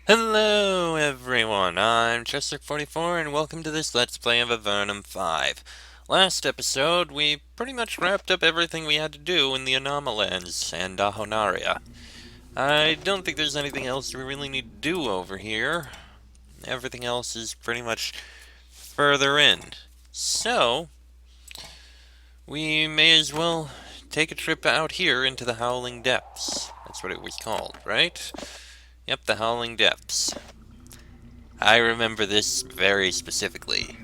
Hello everyone, I'm Chester44 and welcome to this Let's Play of Avernum 5. Last episode, we pretty much wrapped up everything we had to do in the Anomalans and Ahonaria. I don't think there's anything else we really need to do over here. Everything else is pretty much further in. So, we may as well take a trip out here into the Howling Depths. That's what it was called, right? Yep, the Howling Depths. I remember this very specifically.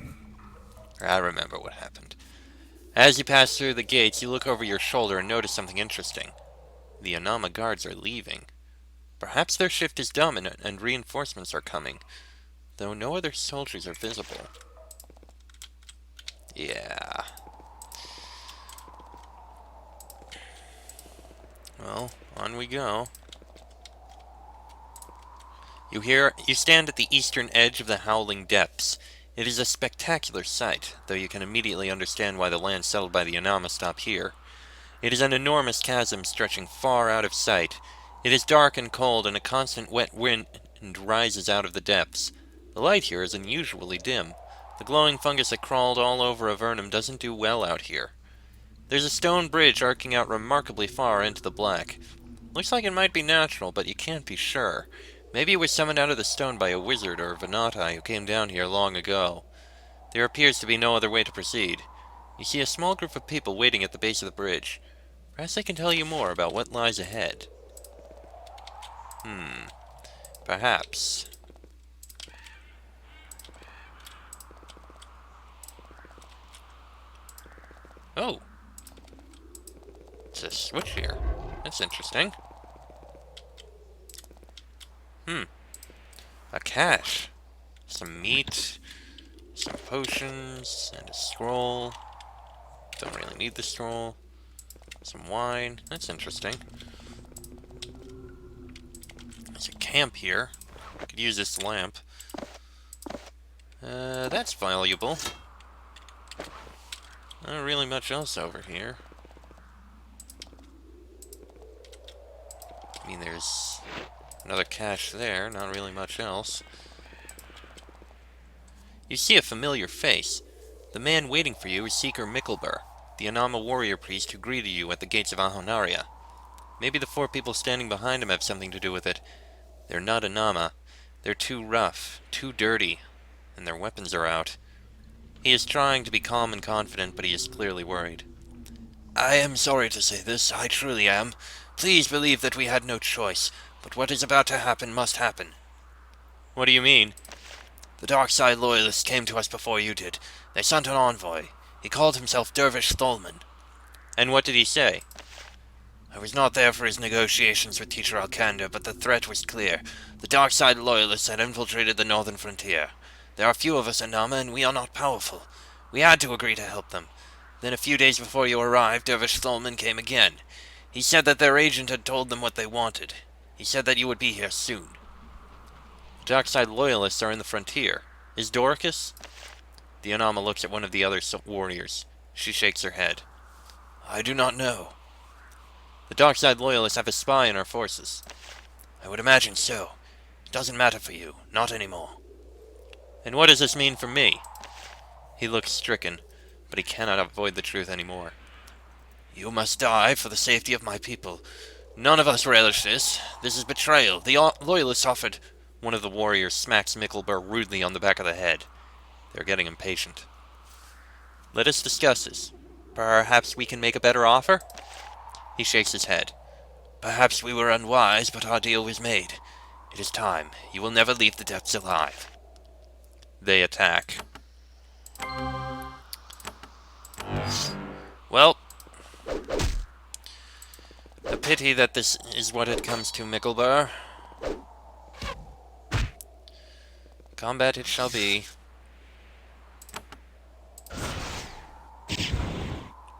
I remember what happened. As you pass through the gates, you look over your shoulder and notice something interesting. The Anama guards are leaving. Perhaps their shift is done and reinforcements are coming, though no other soldiers are visible. Yeah. Well, on we go. You stand at the eastern edge of the Howling Depths. It is a spectacular sight, though you can immediately understand why the land settled by the Anama stopped here. It is an enormous chasm stretching far out of sight. It is dark and cold, and a constant wet wind rises out of the depths. The light here is unusually dim. The glowing fungus that crawled all over Avernum doesn't do well out here. There's a stone bridge arcing out remarkably far into the black. Looks like it might be natural, but you can't be sure. Maybe it was summoned out of the stone by a wizard or Venati who came down here long ago. There appears to be no other way to proceed. You see a small group of people waiting at the base of the bridge. Perhaps they can tell you more about what lies ahead. Perhaps. Oh! It's a switch here. That's interesting. A cache. Some meat, some potions, and a scroll. Don't really need the scroll. Some wine. That's interesting. There's a camp here. Could use this lamp. That's valuable. Not really much else over here. I mean, there's another cache there, not really much else. You see a familiar face. The man waiting for you is Seeker Mickelber, the Anama warrior priest who greeted you at the gates of Ahonaria. Maybe the four people standing behind him have something to do with it. They're not Anama. They're too rough, too dirty, and their weapons are out. He is trying to be calm and confident, but he is clearly worried. I am sorry to say this, I truly am. Please believe that we had no choice, but what is about to happen must happen. What do you mean? The Dark Side Loyalists came to us before you did. They sent an envoy. He called himself Dervish Tholman. And what did he say? I was not there for his negotiations with Teacher Alkanda, but the threat was clear. The Dark Side Loyalists had infiltrated the northern frontier. There are few of us in Nama, and we are not powerful. We had to agree to help them. Then a few days before you arrived, Dervish Tholman came again. He said that their agent had told them what they wanted. He said that you would be here soon. Darkside Loyalists are in the frontier. Is Doricus? The Anama looks at one of the other warriors. She shakes her head. I do not know. The Darkside Loyalists have a spy in our forces. I would imagine so. It doesn't matter for you. Not anymore. And what does this mean for me? He looks stricken, but he cannot avoid the truth anymore. You must die for the safety of my people. None of us relish this. This is betrayal. The Loyalists offered... One of the warriors smacks Mickelber rudely on the back of the head. They're getting impatient. Let us discuss this. Perhaps we can make a better offer? He shakes his head. Perhaps we were unwise, but our deal was made. It is time. You will never leave the depths alive. They attack. Well, a pity that this is what it comes to, Mickelber. Combat it shall be.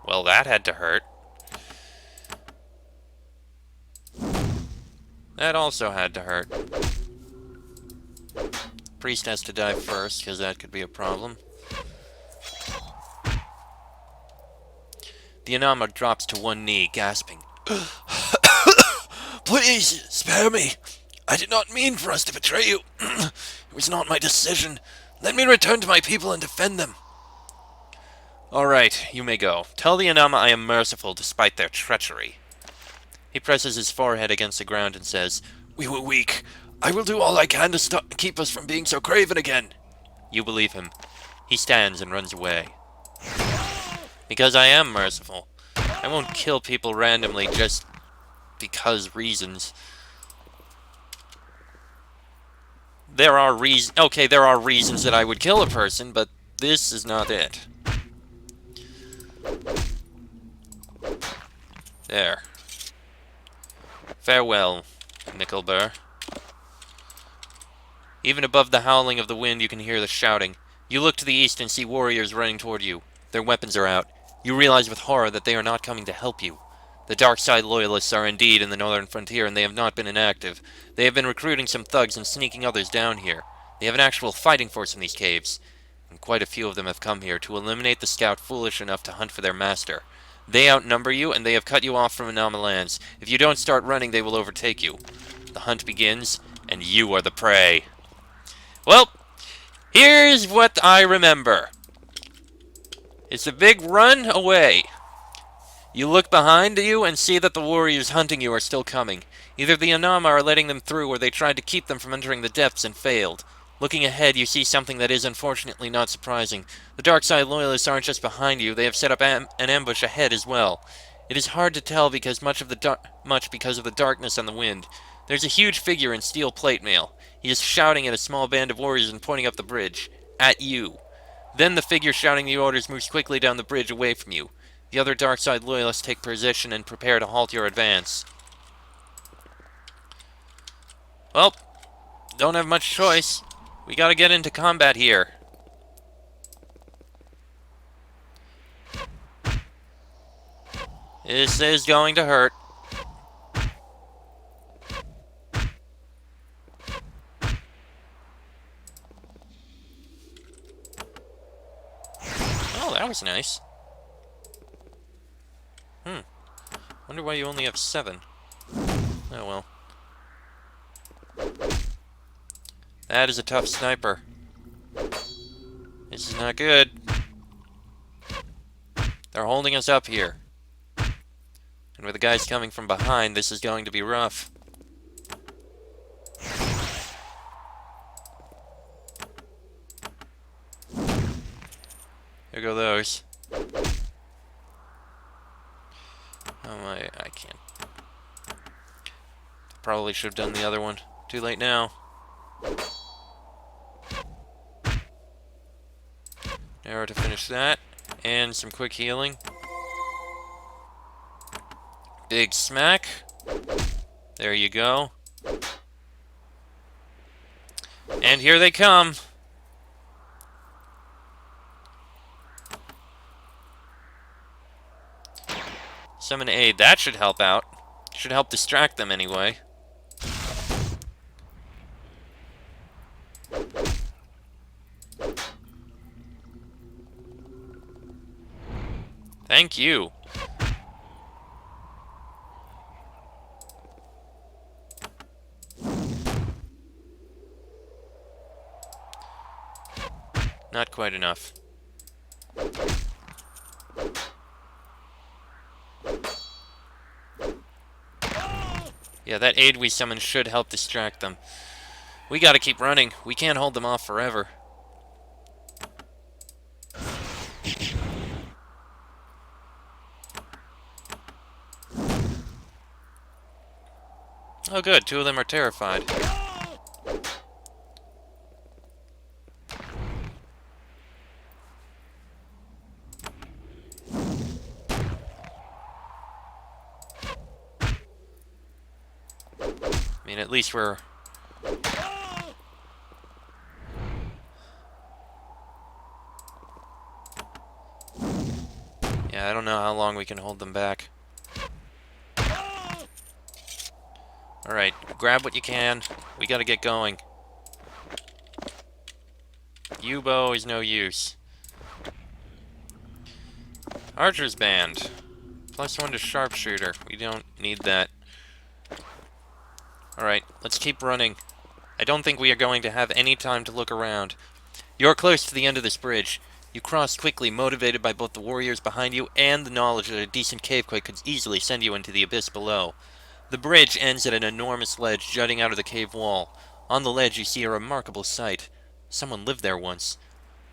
Well, that had to hurt. That also had to hurt. Priest has to die first, because that could be a problem. The Anama drops to one knee, gasping. Please, spare me. I did not mean for us to betray you. It was not my decision. Let me return to my people and defend them. All right, you may go. Tell the Anama I am merciful despite their treachery. He presses his forehead against the ground and says, We were weak. I will do all I can to keep us from being so craven again. You believe him. He stands and runs away. Because I am merciful. I won't kill people randomly just because reasons. There are reasons that I would kill a person, but this is not it. There. Farewell, Micklebur. Even above the howling of the wind, you can hear the shouting. You look to the east and see warriors running toward you. Their weapons are out. You realize with horror that they are not coming to help you. The dark side loyalists are indeed in the northern frontier, and they have not been inactive. They have been recruiting some thugs and sneaking others down here. They have an actual fighting force in these caves, and quite a few of them have come here to eliminate the scout foolish enough to hunt for their master. They outnumber you, and they have cut you off from Anama lands. If you don't start running, they will overtake you. The hunt begins, and you are the prey. Well, here's what I remember. It's a big run away. You look behind you and see that the warriors hunting you are still coming. Either the Anama are letting them through, or they tried to keep them from entering the depths and failed. Looking ahead, you see something that is unfortunately not surprising. The dark side loyalists aren't just behind you, they have set up an ambush ahead as well. It is hard to tell because much because of the darkness and the wind. There's a huge figure in steel plate mail. He is shouting at a small band of warriors and pointing up the bridge. At you. Then the figure shouting the orders moves quickly down the bridge away from you. The other dark side loyalists take position and prepare to halt your advance. Well, don't have much choice. We gotta get into combat here. This is going to hurt. Oh, that was nice. Wonder why you only have 7. Oh well. That is a tough sniper. This is not good. They're holding us up here. And with the guys coming from behind, this is going to be rough. There go those. Oh my, I can't. Probably should have done the other one. Too late now. Arrow to finish that. And some quick healing. Big smack. There you go. And here they come. Summon aid. That should help out. Should help distract them anyway. Thank you. Not quite enough. Yeah, that aid we summoned should help distract them. We gotta keep running. We can't hold them off forever. Oh good, 2 of them are terrified. I mean, at least we're... Yeah, I don't know how long we can hold them back. Alright, grab what you can. We gotta get going. U-bow is no use. Archer's band. +1 to sharpshooter. We don't need that. Alright, let's keep running. I don't think we are going to have any time to look around. You're close to the end of this bridge. You cross quickly, motivated by both the warriors behind you and the knowledge that a decent cavequake could easily send you into the abyss below. The bridge ends at an enormous ledge jutting out of the cave wall. On the ledge you see a remarkable sight. Someone lived there once.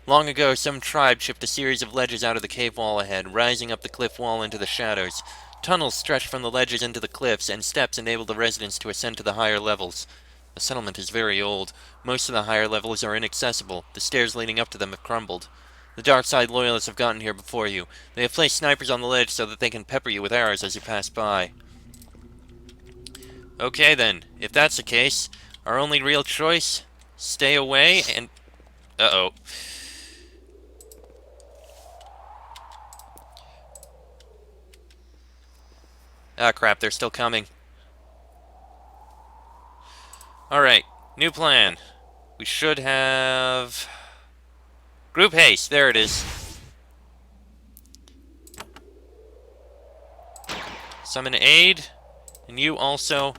Long ago, some tribe chipped a series of ledges out of the cave wall ahead, rising up the cliff wall into the shadows. Tunnels stretched from the ledges into the cliffs, and steps enabled the residents to ascend to the higher levels. The settlement is very old. Most of the higher levels are inaccessible. The stairs leading up to them have crumbled. The dark side loyalists have gotten here before you. They have placed snipers on the ledge so that they can pepper you with arrows as you pass by. Okay then, if that's the case, our only real choice? Stay away and... Uh-oh. Ah, crap, they're still coming. Alright, new plan. We should have... Group haste, there it is. Summon aid, and you also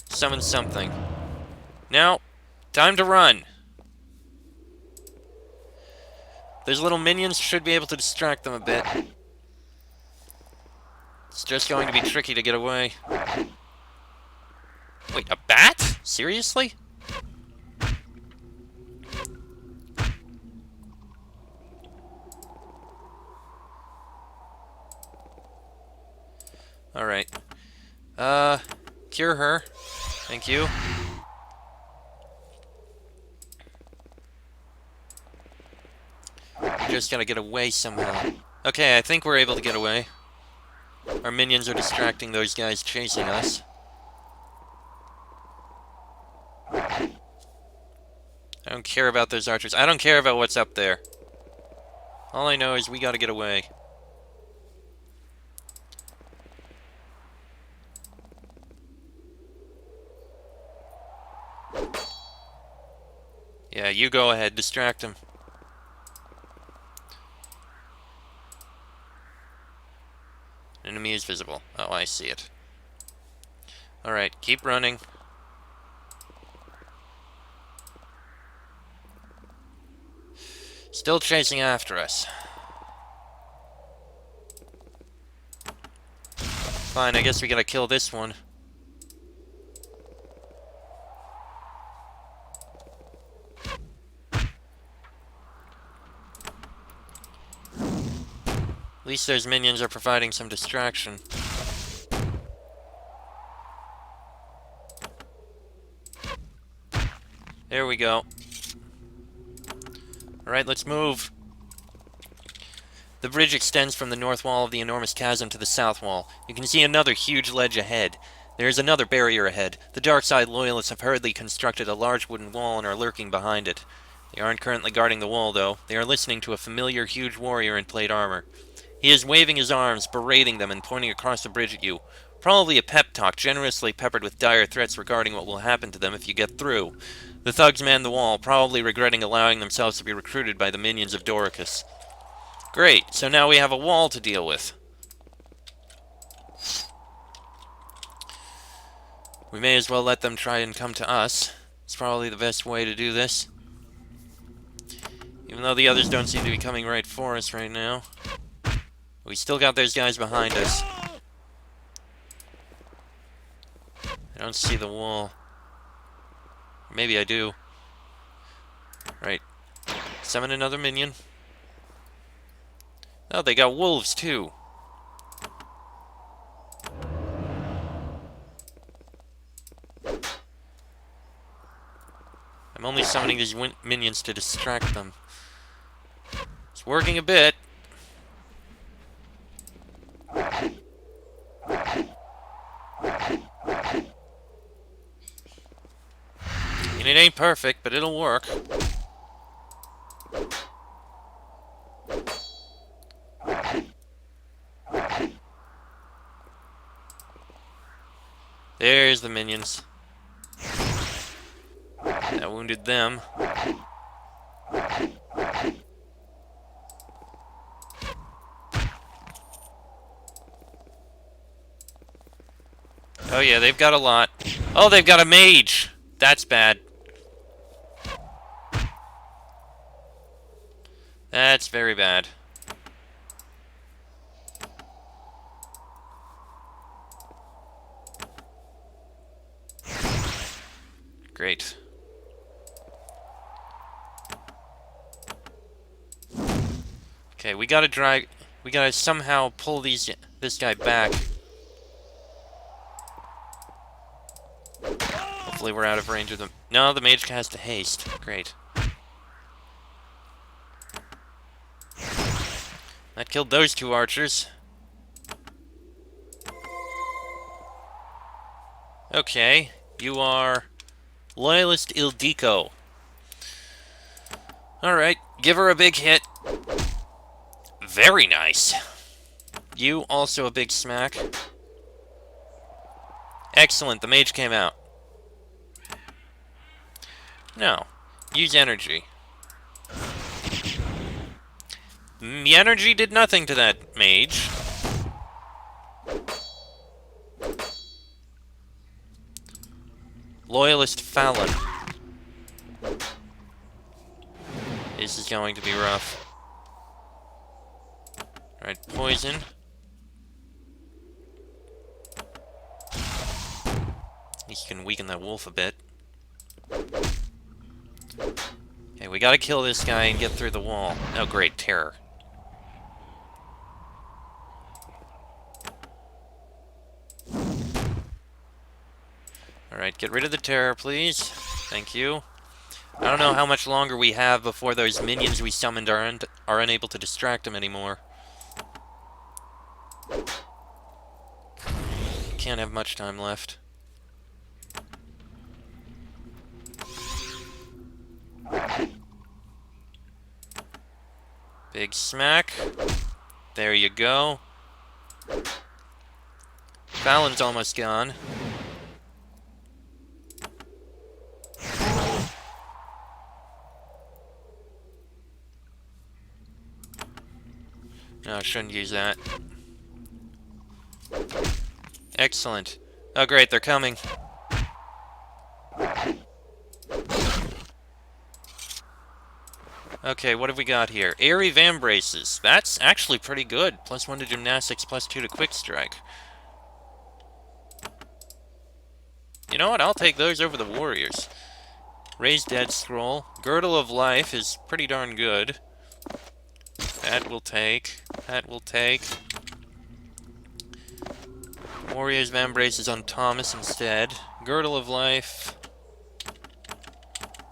summon something. Now, time to run. Those little minions should be able to distract them a bit. It's just going to be tricky to get away. Wait, a bat? Seriously? Alright. Cure her. Thank you. We just gotta get away somehow. Okay, I think we're able to get away. Our minions are distracting those guys chasing us. I don't care about those archers. I don't care about what's up there. All I know is we gotta get away. Yeah, you go ahead. Distract him. Enemy is visible. Oh, I see it. Alright, keep running. Still chasing after us. Fine, I guess we gotta kill this one. At least those minions are providing some distraction. There we go. Alright, let's move. The bridge extends from the north wall of the enormous chasm to the south wall. You can see another huge ledge ahead. There is another barrier ahead. The dark side loyalists have hurriedly constructed a large wooden wall and are lurking behind it. They aren't currently guarding the wall, though. They are listening to a familiar huge warrior in plate armor. He is waving his arms, berating them, and pointing across the bridge at you. Probably a pep talk, generously peppered with dire threats regarding what will happen to them if you get through. The thugs man the wall, probably regretting allowing themselves to be recruited by the minions of Doricus. Great, so now we have a wall to deal with. We may as well let them try and come to us. It's probably the best way to do this. Even though the others don't seem to be coming right for us right now. We still got those guys behind us. I don't see the wall. Maybe I do. Right. Summon another minion. Oh, they got wolves too. I'm only summoning these minions to distract them. It's working a bit. And it ain't perfect, but it'll work. There's the minions. That wounded them. Oh yeah, they've got a lot. Oh, they've got a mage! That's bad. That's very bad. Great. Okay, we gotta somehow pull this guy back. Hopefully we're out of range of them. No, the mage has to haste. Great. That killed those two archers. Okay, you are Loyalist Ildiko. Alright, give her a big hit. Very nice. You also a big smack. Excellent, the mage came out. No. Use energy. The energy did nothing to that mage. Loyalist Fallon. This is going to be rough. Alright, poison. At least you can weaken that wolf a bit. Okay, we gotta kill this guy and get through the wall. Oh great, terror. Alright, get rid of the terror, please. Thank you. I don't know how much longer we have before those minions we summoned are unable to distract him anymore. Can't have much time left. Big smack. There you go. Fallon's almost gone. No, I shouldn't use that. Excellent. Oh great, they're coming. Okay, what have we got here? Airy Vambraces. That's actually pretty good. +1 to gymnastics, +2 to quick strike. You know what? I'll take those over the warriors. Raise Dead Scroll. Girdle of Life is pretty darn good. That will take. That will take. Warriors Vambraces on Thomas instead. Girdle of Life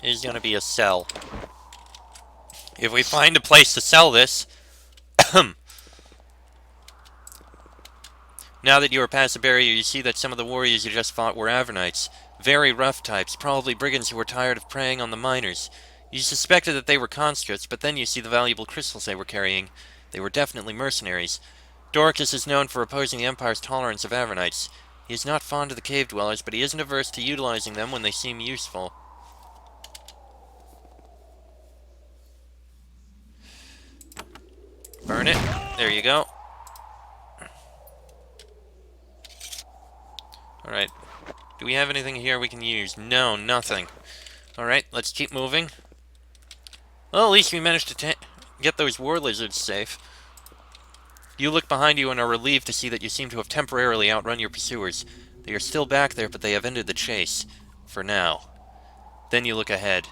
is gonna be a sell. If we find a place to sell this... Now that you are past the barrier, you see that some of the warriors you just fought were Avernites. Very rough types, probably brigands who were tired of preying on the miners. You suspected that they were conscripts, but then you see the valuable crystals they were carrying. They were definitely mercenaries. Dorcas is known for opposing the Empire's tolerance of Avernites. He is not fond of the cave dwellers, but he isn't averse to utilizing them when they seem useful. Burn it. There you go. Alright. Do we have anything here we can use? No, nothing. Alright, let's keep moving. Well, at least we managed to get those war lizards safe. You look behind you and are relieved to see that you seem to have temporarily outrun your pursuers. They are still back there, but they have ended the chase. For now. Then you look ahead.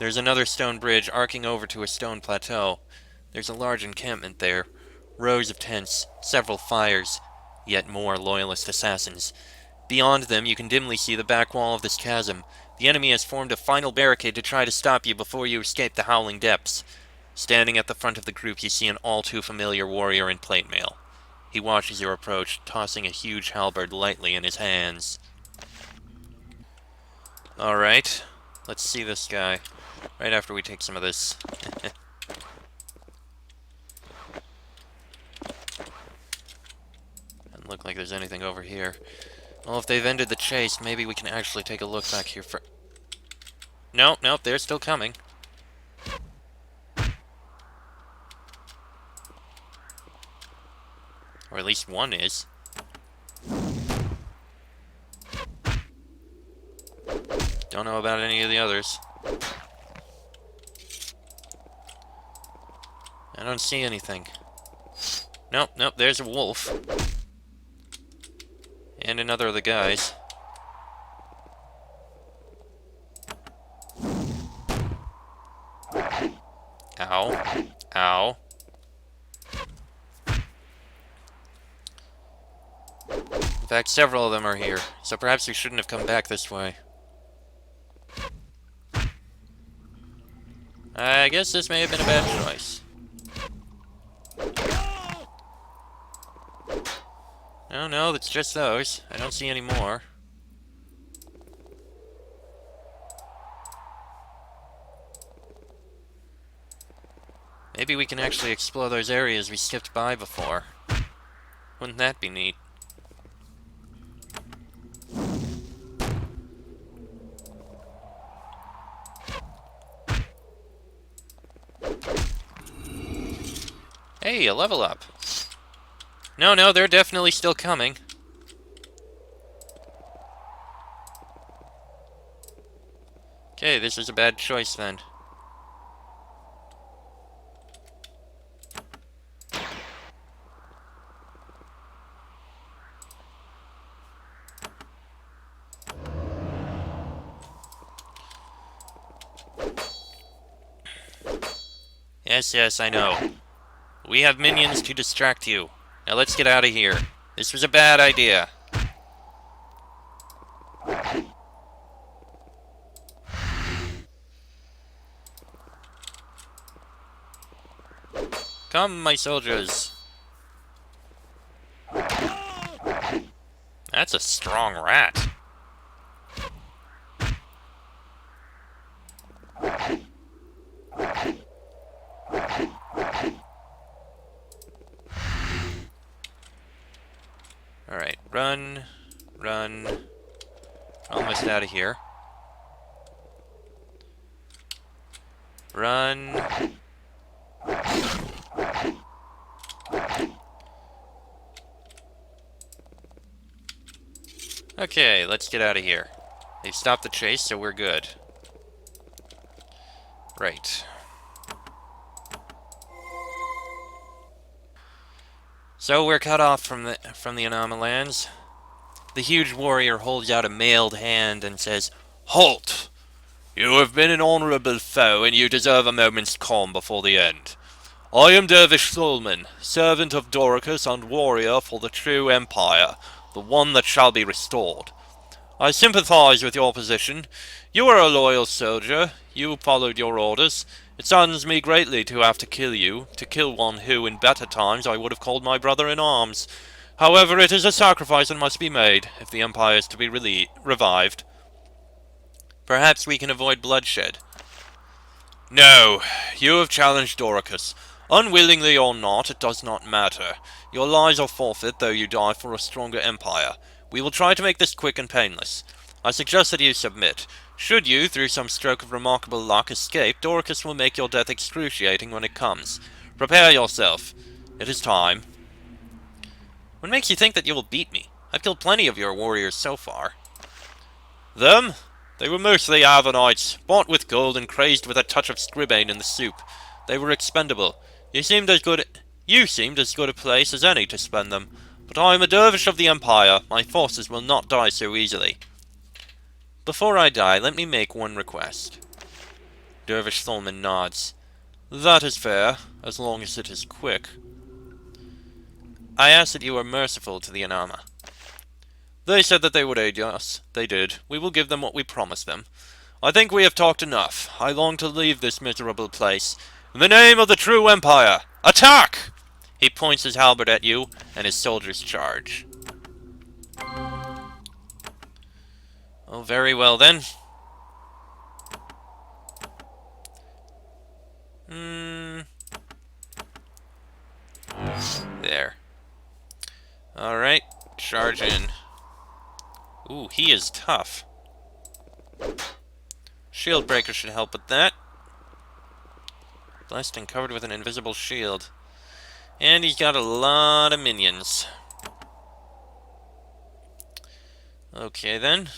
There's another stone bridge arcing over to a stone plateau. There's a large encampment there. Rows of tents, several fires, yet more loyalist assassins. Beyond them, you can dimly see the back wall of this chasm. The enemy has formed a final barricade to try to stop you before you escape the howling depths. Standing at the front of the group, you see an all-too-familiar warrior in plate mail. He watches your approach, tossing a huge halberd lightly in his hands. Alright, let's see this guy. Right after we take some of this. Doesn't look like there's anything over here. Well, if they've ended the chase, maybe we can actually take a look back here for... Nope, nope, they're still coming. Or at least one is. Don't know about any of the others. I don't see anything. Nope, nope, there's a wolf. And another of the guys. Ow. Ow. In fact, several of them are here, so perhaps we shouldn't have come back this way. I guess this may have been a bad choice. No, no, it's just those. I don't see any more. Maybe we can actually explore those areas we skipped by before. Wouldn't that be neat? Hey, a level up. No, no, they're definitely still coming. Okay, this is a bad choice then. Yes, yes, I know. We have minions to distract you. Now let's get out of here. This was a bad idea. Come, my soldiers. That's a strong rat. Alright, run, run. Almost out of here. Run. Okay, let's get out of here. They've stopped the chase, so we're good. Right. So we're cut off from the Anomalans. The huge warrior holds out a mailed hand and says, "Halt! You have been an honorable foe, and you deserve a moment's calm before the end. I am Dervish Solman, servant of Doricus and warrior for the true empire, the one that shall be restored. I sympathize with your position. You are a loyal soldier. You followed your orders. It saddens me greatly to have to kill you, to kill one who, in better times, I would have called my brother in arms. However, it is a sacrifice that must be made, if the empire is to be revived. Perhaps we can avoid bloodshed." "No, you have challenged Doricus. Unwillingly or not, it does not matter. Your lives are forfeit, though you die for a stronger empire. We will try to make this quick and painless. I suggest that you submit. Should you, through some stroke of remarkable luck, escape, Doricus will make your death excruciating when it comes. Prepare yourself. It is time." "What makes you think that you will beat me? I've killed plenty of your warriors so far." "Them? They were mostly Avernites, bought with gold and crazed with a touch of scribane in the soup. They were expendable. You seemed as good a place as any to spend them. But I am a dervish of the Empire. My forces will not die so easily." "Before I die, let me make one request." Dervish Solman nods. "That is fair, as long as it is quick." "I ask that you are merciful to the Anama." "They said that they would aid us. They did. We will give them what we promised them. I think we have talked enough. I long to leave this miserable place. In the name of the true Empire, attack!" He points his halberd at you, and his soldiers charge. Oh, very well then. There. Alright, charge in. Ooh, he is tough. Shield breaker should help with that. Blessed and covered with an invisible shield. And he's got a lot of minions. Okay then.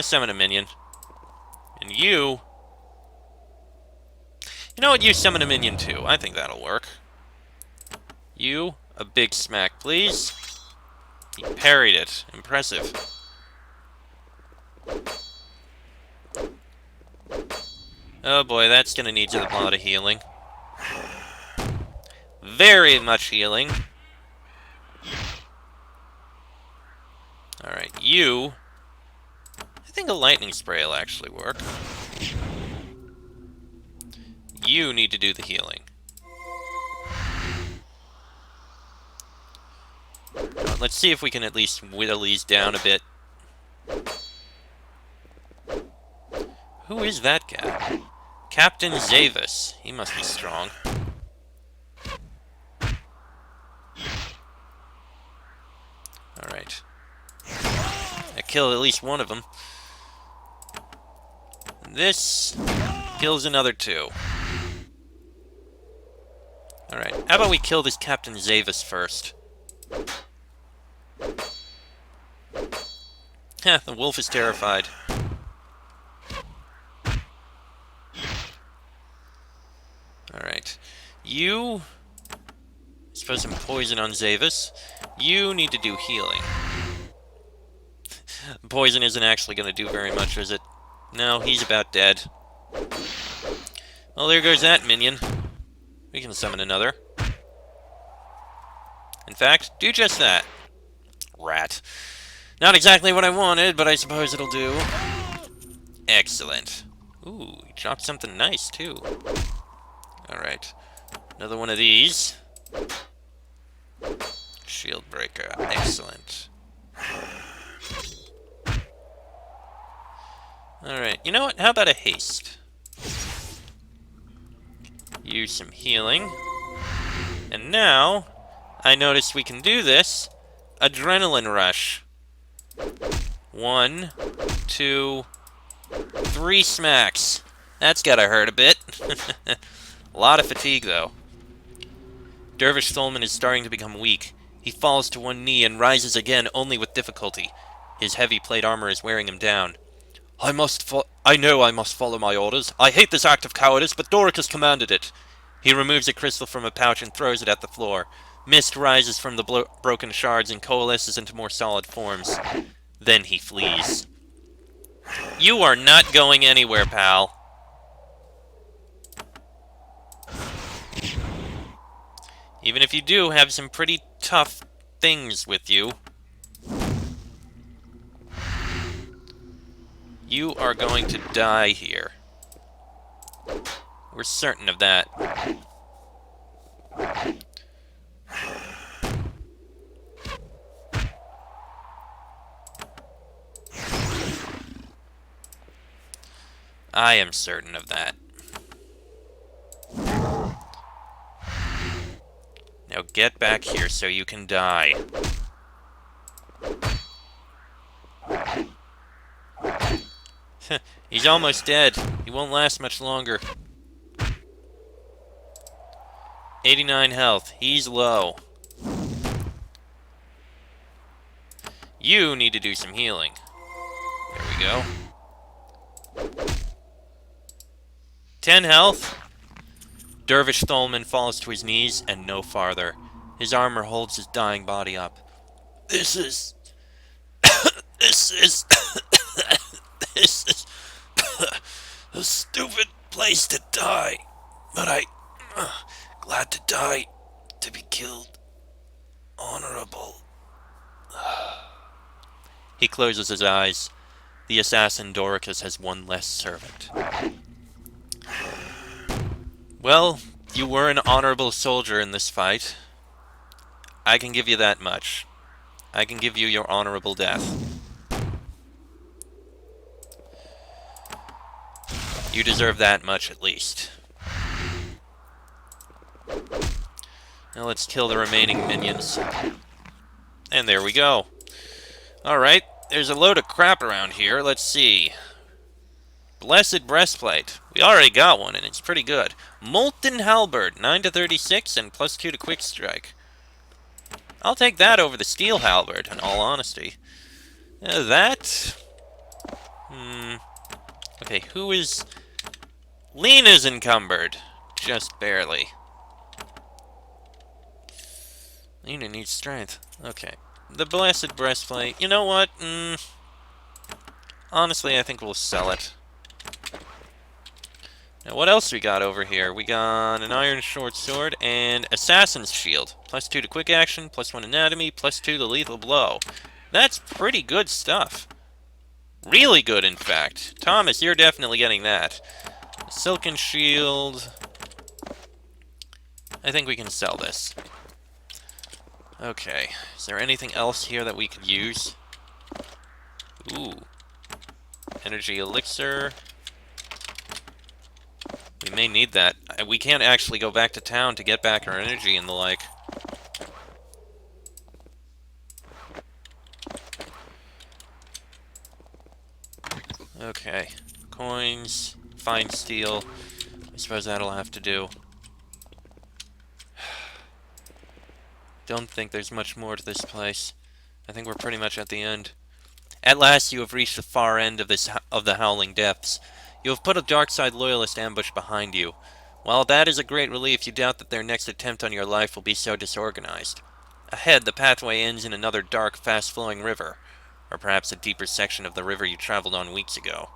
Summon a minion. And you... You know what? You summon a minion too. I think that'll work. You, a big smack, please. He parried it. Impressive. Oh boy, that's gonna need a lot of healing. Very much healing. Alright, you... I think a lightning spray will actually work. You need to do the healing. Let's see if we can at least whittle these down a bit. Who is that guy? Captain Zavis. He must be strong. Alright. I killed at least one of them. This kills another two. Alright, how about we kill this Captain Zavis first? Heh, the wolf is terrified. Alright. You... Suppose some poison on Zavis. You need to do healing. Poison isn't actually going to do very much, is it? No, he's about dead. Well, there goes that minion. We can summon another. In fact, do just that. Rat. Not exactly what I wanted, but I suppose it'll do. Excellent. Ooh, he dropped something nice, too. Alright. Another one of these. Shield breaker. Excellent. Alright, you know what? How about a haste? Use some healing. And now, I notice we can do this. Adrenaline rush. 1, 2, 3 smacks. That's gotta hurt a bit. A lot of fatigue, though. Dervish Solomon is starting to become weak. He falls to one knee and rises again only with difficulty. His heavy plate armor is wearing him down. I know I must follow my orders. I hate this act of cowardice, but Doric has commanded it. He removes a crystal from a pouch and throws it at the floor. Mist rises from the broken shards and coalesces into more solid forms. Then he flees. You are not going anywhere, pal. Even if you do have some pretty tough things with you, you are going to die here. We're certain of that. I am certain of that. Now get back here so you can die. He's almost dead. He won't last much longer. 89 health. He's low. You need to do some healing. There we go. 10 health. Dervish Tholman falls to his knees and no farther. His armor holds his dying body up. This is a stupid place to die. But glad to die, to be killed. Honorable. He closes his eyes. The assassin Doricus has one less servant. Well, you were an honorable soldier in this fight. I can give you that much. I can give you your honorable death. You deserve that much at least. Now let's kill the remaining minions. And there we go. Alright, there's a load of crap around here. Let's see. Blessed Breastplate. We already got one, and it's pretty good. Molten Halberd, 9 to 36, and +2 to Quick Strike. I'll take that over the steel halberd, in all honesty. That... Okay, who is... Lena's encumbered. Just barely. Lena needs strength. Okay. The Blessed Breastplate. You know what? Honestly, I think we'll sell it. Now, what else we got over here? We got an Iron Short Sword and Assassin's Shield. +2 to quick action, +1 anatomy, +2 to lethal blow. That's pretty good stuff. Really good, in fact. Thomas, you're definitely getting that. Silken Shield. I think we can sell this. Okay. Is there anything else here that we could use? Ooh. Energy Elixir. We may need that. We can't actually go back to town to get back our energy and the like. Okay. Coins. Fine steel. I suppose that'll have to do. Don't think there's much more to this place. I think we're pretty much at the end. At last you have reached the far end of the Howling Depths. You have put a Darkside Loyalist ambush behind you. While that is a great relief, you doubt that their next attempt on your life will be so disorganized. Ahead, the pathway ends in another dark, fast-flowing river, or perhaps a deeper section of the river you traveled on weeks ago.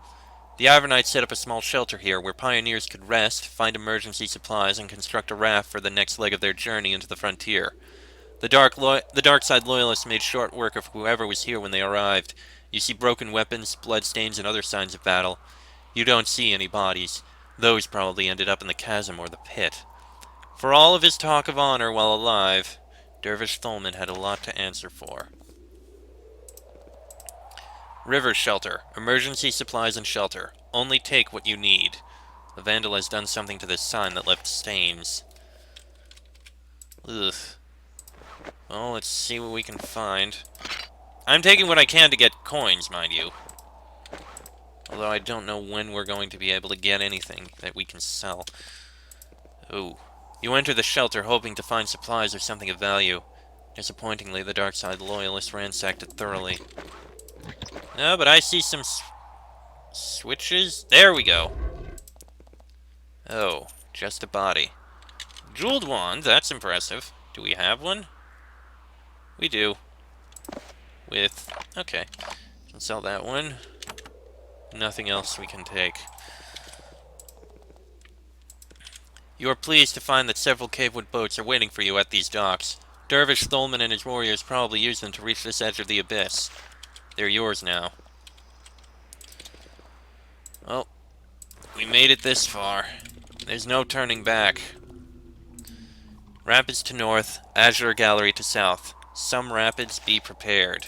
The Ivernites set up a small shelter here where pioneers could rest, find emergency supplies, and construct a raft for the next leg of their journey into the frontier. The Darkside Loyalists made short work of whoever was here when they arrived. You see broken weapons, bloodstains, and other signs of battle. You don't see any bodies. Those probably ended up in the chasm or the pit. For all of his talk of honor while alive, Dervish Tholman had a lot to answer for. River shelter. Emergency supplies and shelter. Only take what you need. The vandal has done something to this sign that left stains. Ugh. Well, let's see what we can find. I'm taking what I can to get coins, mind you. Although I don't know when we're going to be able to get anything that we can sell. Ooh. You enter the shelter hoping to find supplies or something of value. Disappointingly, the Darkside Loyalists ransacked it thoroughly. No, but I see some switches. There we go. Oh, just a body. Jeweled wand, that's impressive. Do we have one? We do. With... okay. Can sell that one. Nothing else we can take. You are pleased to find that several cavewood boats are waiting for you at these docks. Dervish Tholman and his warriors probably used them to reach this edge of the abyss. They're yours now. Well, we made it this far. There's no turning back. Rapids to north, Azure Gallery to south. Some rapids, be prepared.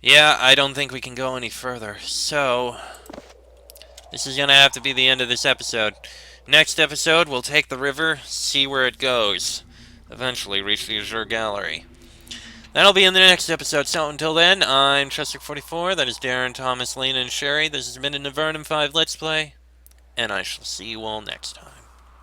Yeah, I don't think we can go any further, so... this is gonna have to be the end of this episode. Next episode, we'll take the river, see where it goes. Eventually reach the Azure Gallery. That'll be in the next episode, so until then, I'm Chester44, that is Darren, Thomas, Lena, and Sherry. This has been an Avernum 5 Let's Play, and I shall see you all next time.